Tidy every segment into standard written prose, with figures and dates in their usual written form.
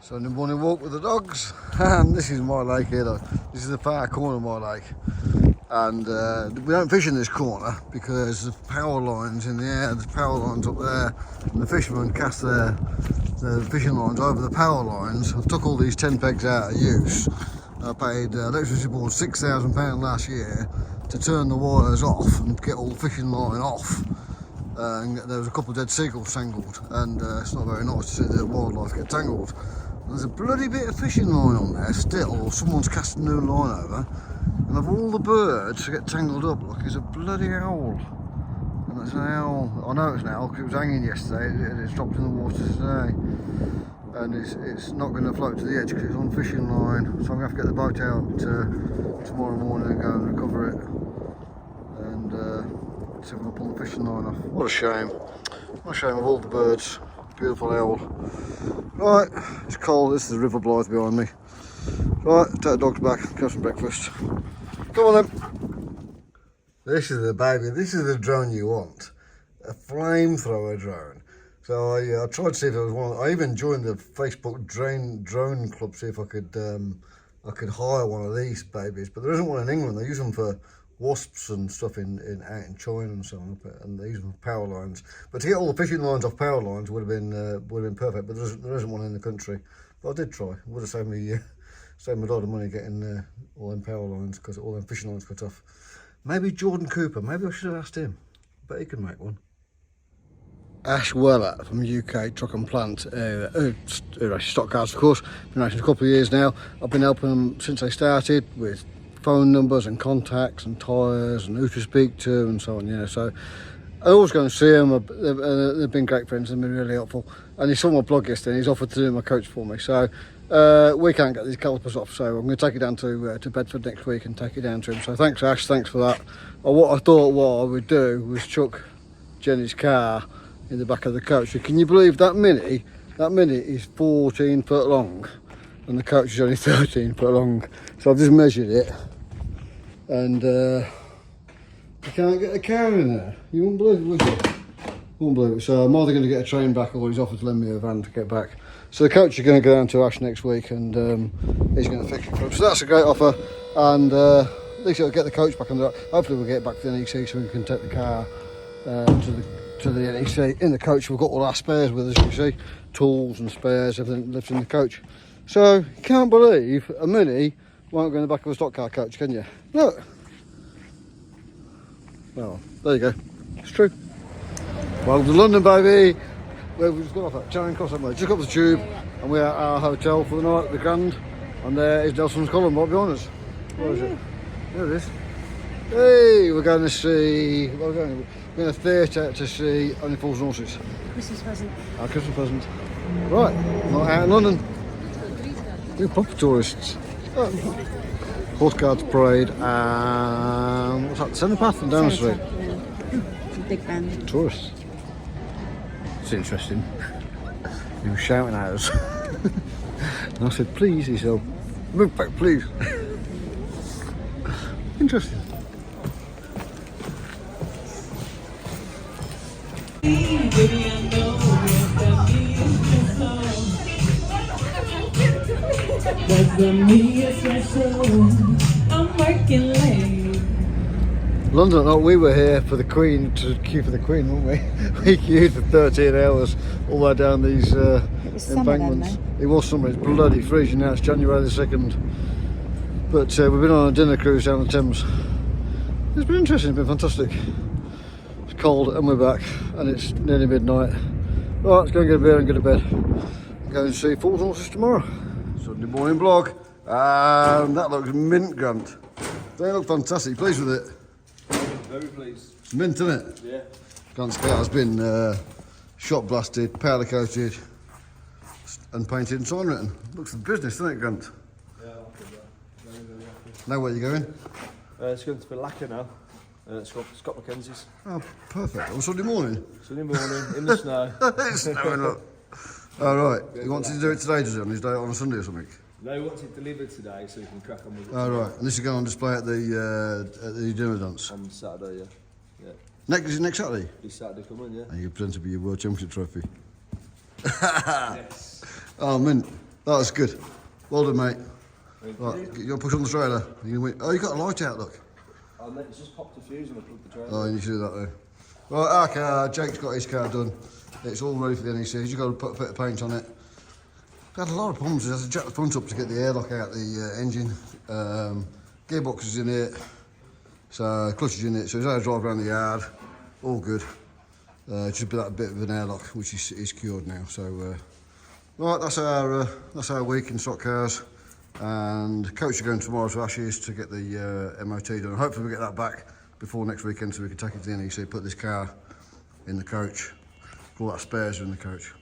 Sunday morning walk with the dogs, and this is my lake here though. This is the far corner of my lake, and we don't fish in this corner because there's power lines in the air, there's power lines up there, and the fishermen cast their fishing lines over the power lines. I took all these 10 pegs out of use. I paid electricity board £6,000 last year to turn the wires off and get all the fishing line off. And there was a couple of dead seagulls tangled, and it's not very nice to see the wildlife get tangled. There's a bloody bit of fishing line on there still, or someone's cast a new line over, and of all the birds to get tangled up, look, it's a bloody owl. And it's an owl. I know it's an owl because it was hanging yesterday, it's dropped in the water today. And it's not going to float to the edge because it's on fishing line, so I'm going to have to get the boat out tomorrow morning and go and recover it. And see if I can pull the fishing line off. What a shame. What a shame of all the birds. Beautiful owl. Right, it's cold. This is the River Blythe behind me. Right, take the dogs back, have some breakfast. Come on then. This is the baby. This is the drone you want. A flamethrower drone. So I tried to see if there was one. I even joined the Facebook drone club, see if I could hire one of these babies. But there isn't one in England. They use them for wasps and stuff out in China and so on, and they use them for power lines. But to get all the fishing lines off power lines would have been perfect. But there isn't one in the country. But I did try. It would have saved me a lot of money getting all them power lines, because all them fishing lines cut off. Maybe Jordan Cooper. Maybe I should have asked him. But he can make one. Ash Weller from UK Truck and Plant, stock cars of course, been racing a couple of years now. I've been helping them since they started with phone numbers and contacts and tyres and who to speak to and so on, you know. So I always go and see them. They've been great friends, they've been really helpful. And he saw my blog yesterday and he's offered to do my coach for me. So we can't get these calipers off, so I'm going to take it down to Bedford next week and take it down to him. So thanks Ash, thanks for that. What I thought what I would do was chuck Jenny's car in the back of the coach. So can you believe that Mini? That Mini is 14 foot long and the coach is only 13 foot long. So I've just measured it, and you can't get the car in there. You won't believe it, would you? Won't believe it. So I'm either going to get a train back, or he's offered to lend me a van to get back. So the coach is going to go down to Ash next week, and he's going to fix it for him. So that's a great offer, and at least it'll get the coach back on the road. Hopefully we'll get back to the NEC so we can take the car to the NEC. In the coach we've got all our spares with us, you see, tools and spares, everything lives in the coach. So you can't believe a Mini won't go in the back of a stock car coach, can you? Look. Well, there you go. It's true. Welcome to London, baby. We've just got off at Charing Cross, haven't we? Just got off the tube, and we're at our hotel for the night, the Grand. And there is Nelson's Column right behind us. Where is it? There it is. Hey, we're going to see. Where are we going? We're going to theatre to see Only Fools and Horses. Christmas present. Our Christmas present. Right, not out in London. We're proper tourists. Horse Guards Parade and what's that? Centre Path and down the street. It's a big band. Tourists. It's interesting. He was shouting at us. And I said, please, he said, move back, please. Interesting. I'm working late. London, no, we were here for the Queen, to queue for the Queen, weren't we? We queued for 13 hours all the way down these embankments. It was summer, it's bloody freezing now, it's January the 2nd. But we've been on a dinner cruise down the Thames. It's been interesting, it's been fantastic. It's cold and we're back, and it's nearly midnight. Right, let's go and get a beer and go to bed. Go and see Fools and Horses tomorrow. Sunday morning vlog. That looks mint, Grant. They look fantastic. Pleased with it? Very pleased. It's mint, isn't it? Yeah. Grant's car has been shot blasted, powder coated, and painted and sign written. Looks the business, doesn't it, Grant? Yeah, I'll do that. Very, very happy. Know where you're going? It's going to be lacquer now. Scott Mackenzie's. Oh, perfect. On Sunday morning? Sunday morning, in the snow. It's snowing up. Oh, right. He wanted to do it today, does he? On his day, on a Sunday or something? No, he wants it delivered today so he can crack on with it. Oh, right. And this is going on display at the dinner dance? On Saturday, yeah. Next Saturday? This Saturday coming, yeah. And you present to be your World Championship trophy. Yes. Oh, mint. That was good. Well done, mate. Right, you got to push on the trailer. Oh, you got a light out, look. Oh, mate, it's just popped a fuse and I plugged the trailer. Oh, you need to do that then. Right, our car, Jake's got his car done. It's all ready for the NEC. You've got to put a bit of paint on it. We had a lot of problems. We had to jack the front up to get the airlock out the engine. Gearbox is in it. So, clutch is in it. So, he's had to drive around the yard. All good. Just that bit of an airlock, which is cured now. So, right, that's our week in stock cars. And coach are going tomorrow to Ashes to get the MOT done. Hopefully we get that back before next weekend so we can take it to the NEC, put this car in the coach. All that spares are in the coach.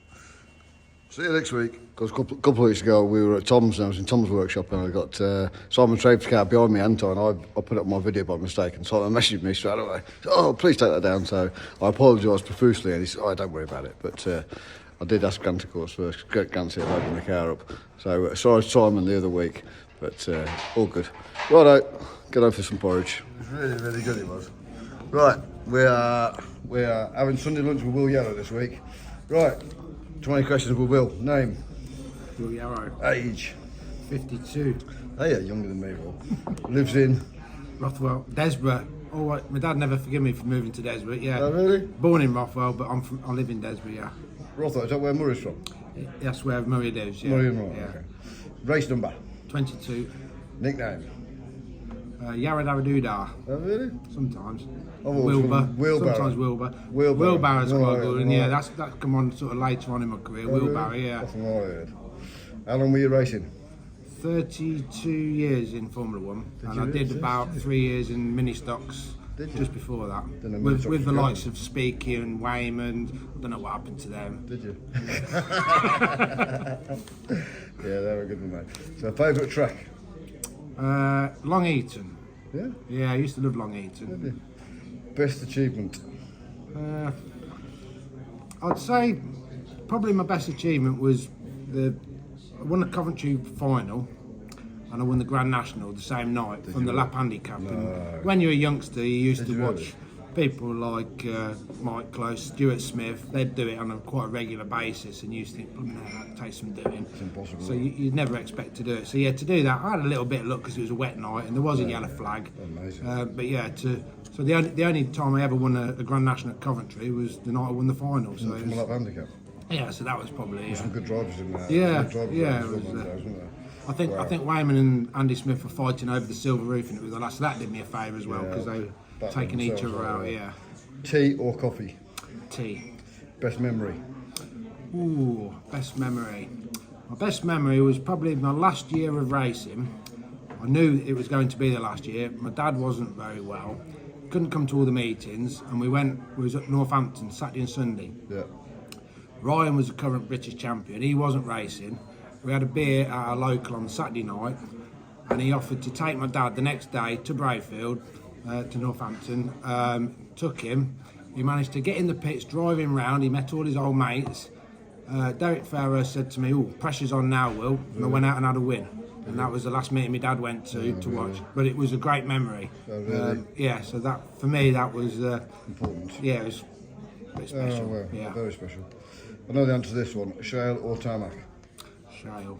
See you next week. Because a couple of weeks ago we were at Tom's and I was in Tom's workshop and I got Simon Trave's car behind me, Anton. I put up my video by mistake and Simon messaged me straight away. Oh, please take that down. So I apologised profusely and he said, oh, don't worry about it. But I did ask Grant, of course, first. Grant said open the car up. So sorry Simon the other week, but all good. Righto, get over for some porridge. It was really, really good, it was. Right, we are having Sunday lunch with Will Yarrow this week. Right, 20 questions with Will. Name? Will Yarrow. Age? 52. Oh yeah, younger than me, Will. Lives in? Rothwell. Desborough. Oh, right. My dad never forgave me for moving to Desborough, yeah. Oh really? Born in Rothwell, but I live in Desborough, yeah. Rothwell, is that where Murray's from? That's where Murray lives, yeah. Murray and Rothwell, Yeah. okay. Race number? 22. Nickname? Yaradavadoodah. Oh really? Sometimes. Oh, Wilbur. Wheelbarrow. Sometimes Wilbur. Wheelbarrow. Wheelbarrow's Oh, quite yeah, good, and right. yeah, that's come on sort of later on in my career. Oh, really? Wheelbarrow, yeah. That's what I heard. How long were you racing? 32 years in Formula One, and I did about 3 years in mini stocks. Did you? Just before that, Didn't know mini with stocks the were going. likes of Speaky and Wayman. I don't know what happened to them. Did you? Yeah, they were good, mate. So, favourite track? Long Eaton. Yeah? Yeah, I used to love Long Eaton. Best achievement? I'd say probably my best achievement was I won the Coventry final and I won the Grand National the same night from the lap handicap. And when you're a youngster, you used to watch people like Mike Close, Stuart Smith. They'd do it on a quite a regular basis, and you used to think, no, that takes some doing. It's impossible. So you'd never expect to do it. So yeah, to do that, I had a little bit of luck because it was a wet night and there was a yellow flag. Amazing. But yeah, so the only time I ever won a Grand National at Coventry was the night I won the final. So it From a was, lap handicap? yeah, so that was probably Some good drivers in there. Yeah, Good drivers yeah, in it was, those days, wasn't there? I think Wayman and Andy Smith were fighting over the silver roof, and it was the last. So that did me a favour as well Yeah, because they were back taking each themselves other out, out. yeah. Yeah, Tea or coffee? tea. Best memory? Ooh, best memory. My best memory was probably my last year of racing. I knew it was going to be the last year. My dad wasn't very well, couldn't come to all the meetings, and we was at Northampton Saturday and Sunday. Yeah. Ryan was the current British champion. He wasn't racing. We had a beer at our local on Saturday night, and he offered to take my dad the next day to Brayfield, to Northampton. Took him. He managed to get in the pits, drive him round. He met all his old mates. Derek Farrer said to me, "Oh, pressure's on now, Will." And I went out and had a win. And that was the last meeting my dad went to watch. But it was a great memory. Oh, really? Yeah, so that for me that was Important. yeah, it was a bit special. Oh, well, yeah. very special. I know the answer to this one. Shale or tarmac? Shale.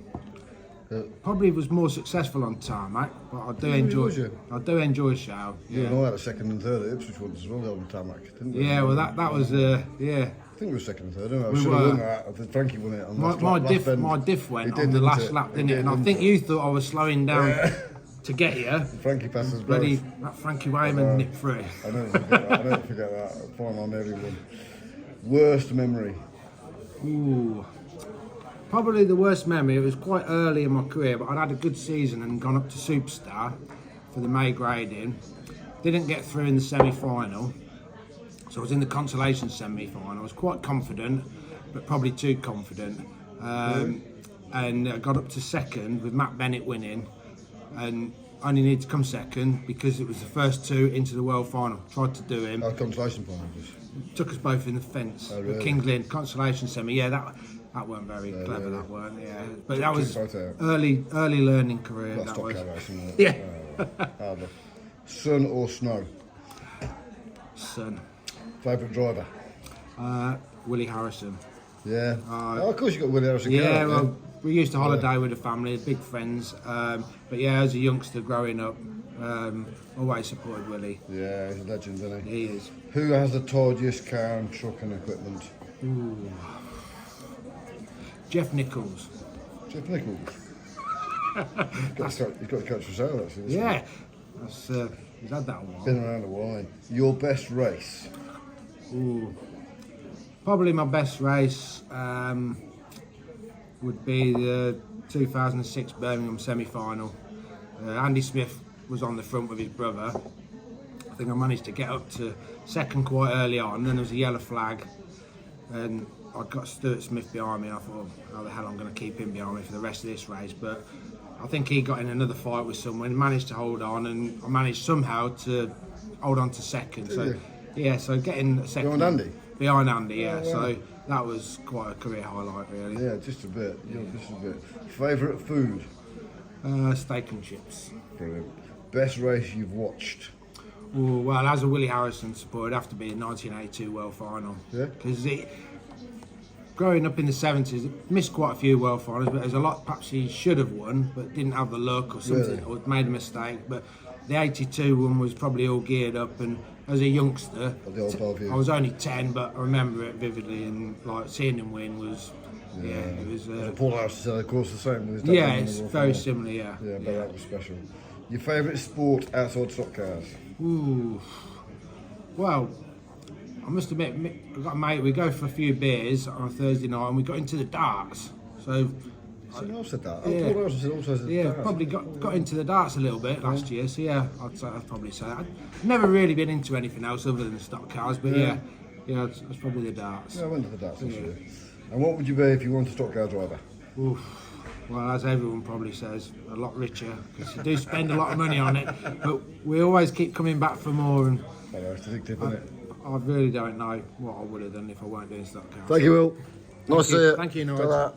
Probably was more successful on tarmac, but I do enjoy. was you? I do enjoy shale. You Yeah. and I had a second and third at Ipswich once as well on tarmac, didn't we? Yeah. Well, that was yeah. I think we were second and third. Didn't we? I We should have were. won that. I think Frankie won it on My, last my lap diff end. my diff went It did, on the didn't last it? lap, didn't It it? did, And I didn't think it? you thought I was slowing down to get you. Frankie passed us both. Bloody that Frankie Wayman nipped through. I never forget that. I never forget that. Final on everyone. Worst memory? Ooh. Probably the worst memory, it was quite early in my career, but I'd had a good season and gone up to Superstar for the May grading. Didn't get through in the semi-final, so I was in the consolation semi-final. I was quite confident, but probably too confident. And I got up to second with Matt Bennett winning, and only needed to come second because it was the first two into the world final. Tried to do him. Our consolation final. Took us both in the fence. Oh, really? With Kings Lynn, consolation semi. Yeah, that weren't very clever. really? That weren't. Yeah, but that was both out. early learning career. That's That top was. car racing, isn't it? Yeah. Hard luck. Sun or snow? Son, Favourite driver? Willie Harrison. Yeah. Oh, of course you got Will Yarrow. Yeah, well, we used to holiday with the family, big friends. But yeah, as a youngster growing up, always supported Willie. Yeah, he's a legend, isn't he? He is. Who has the tidiest car and truck and equipment? Ooh. Jeff Nichols. Jeff Nichols. He's got a coach for sale, actually. Yeah, that's, he's had that a while. Been around a while. Your best race? Ooh. Probably my best race would be the 2006 Birmingham semi-final. Andy Smith was on the front with his brother. I think I managed to get up to second quite early on, then there was a yellow flag, and I got Stuart Smith behind me, and I thought, how the hell I'm going to keep him behind me for the rest of this race. But I think he got in another fight with someone, managed to hold on, and I managed somehow to hold on to second. So yeah, so getting second Behind Andy? Behind Andy, yeah. So that was quite a career highlight, really. Yeah, just a bit. Just a bit. Favourite food? Steak and chips. Brilliant. Best race you've watched? Ooh, well, as a Willie Harrison supporter, it'd have to be a 1982 World Final. Yeah. Because growing up in the 70s, missed quite a few World Finals, but there's a lot perhaps he should have won, but didn't have the luck or something, Really? or made a mistake. But the 82 one was probably all geared up, and as a youngster, The old Bellevue. I was only 10, but I remember it vividly, and like seeing him win was, it was. Paul House said, of course, the same with his dad. Yeah, winning the it's World very Final. similar. Yeah. Yeah, but that was special. Your favourite sport outside stock cars? Ooh. Well, I must admit, I've got a mate, we go for a few beers on a Thursday night and we got into the darts. So, Someone else said that. Yeah. Paul House also said yeah, that. probably got into the darts a little bit last year. So, yeah, I'd probably say that. I've never really been into anything else other than stock cars, but yeah, it's probably the darts. Yeah, I went to the darts this year. And what would you be if you weren't a stock car driver? Oof. Well, as everyone probably says, a lot richer, because you do spend a lot of money on it, but we always keep coming back for more, and I know, it's addictive, isn't it? I really don't know what I would have done if I weren't doing stock cars. Thank you, Will. Nice to see you. Thank you, Norwich. Ta-ra.